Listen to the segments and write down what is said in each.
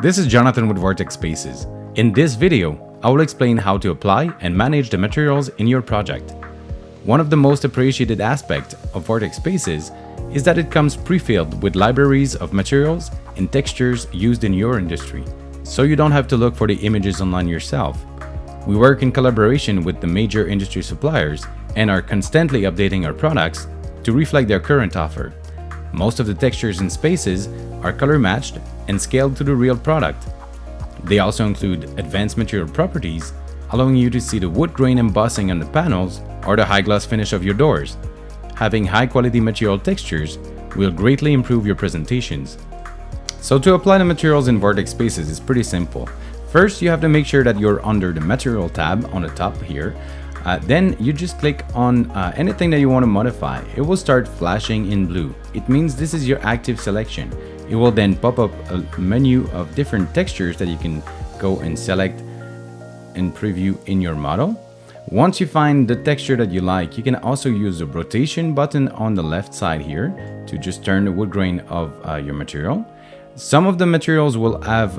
This is Jonathan with VORTEK Spaces. In this video, I will explain how to apply and manage the materials in your project. One of the most appreciated aspects of VORTEK Spaces is that it comes pre-filled with libraries of materials and textures used in your industry, so you don't have to look for the images online yourself. We work in collaboration with the major industry suppliers and are constantly updating our products to reflect their current offer. Most of the textures and spaces are color matched and scaled to the real product. They also include advanced material properties, allowing you to see the wood grain embossing on the panels or the high gloss finish of your doors. Having high quality material textures will greatly improve your presentations. So to apply the materials in VORTEK Spaces is pretty simple. First, you have to make sure that you're under the material tab on the top here. Then you just click on anything that you want to modify. It will start flashing in blue. It means this is your active selection. It will then pop up a menu of different textures that you can go and select and preview in your model. Once you find the texture that you like, you can also use the rotation button on the left side here to just turn the wood grain of your material. Some of the materials will have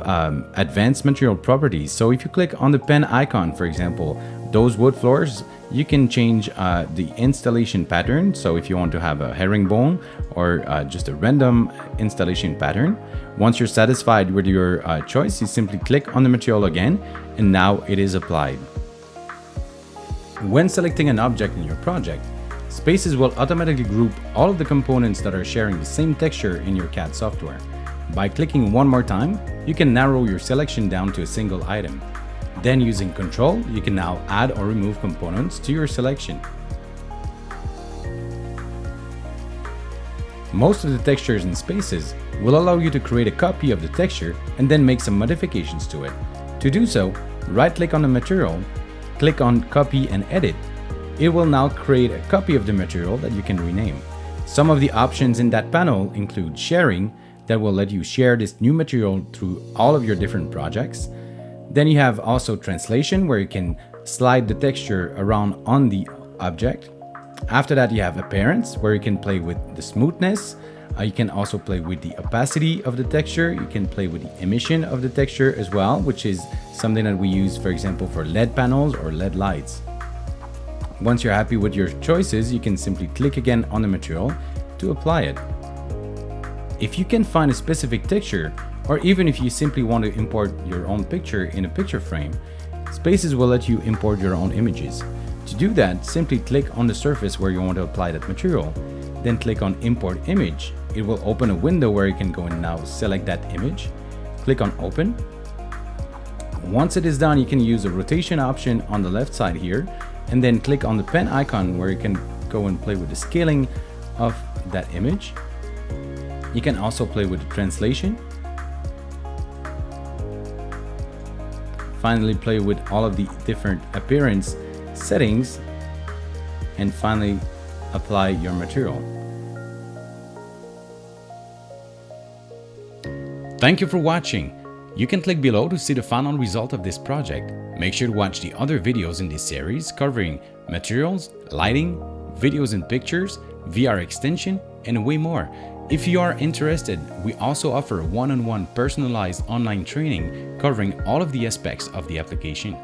advanced material properties. So if you click on the pen icon, for example, those wood floors, you can change the installation pattern. So if you want to have a herringbone or just a random installation pattern, once you're satisfied with your choice, you simply click on the material again, and now it is applied. When selecting an object in your project, Spaces will automatically group all of the components that are sharing the same texture in your CAD software. By clicking one more time, you can narrow your selection down to a single item. Then using Control, you can now add or remove components to your selection. Most of the textures in Spaces will allow you to create a copy of the texture and then make some modifications to it. To do so, right-click on the material, click on Copy and Edit. It will now create a copy of the material that you can rename. Some of the options in that panel include sharing, that will let you share this new material through all of your different projects. Then you have also translation, where you can slide the texture around on the object. After that, you have appearance, where you can play with the smoothness. You can also play with the opacity of the texture. You can play with the emission of the texture as well, which is something that we use, for example, for LED panels or LED lights. Once you're happy with your choices, you can simply click again on the material to apply it. If you can find a specific texture, or even if you simply want to import your own picture in a picture frame, Spaces will let you import your own images. To do that, simply click on the surface where you want to apply that material, then click on Import Image. It will open a window where you can go and now select that image. Click on Open. Once it is done, you can use the rotation option on the left side here, and then click on the pen icon where you can go and play with the scaling of that image. You can also play with the translation. Finally, play with all of the different appearance settings, and finally apply your material. Thank you for watching. You can click below to see the final result of this project. Make sure to watch the other videos in this series covering materials, lighting, videos and pictures, VR extension, and way more. If you are interested, we also offer one-on-one personalized online training covering all of the aspects of the application.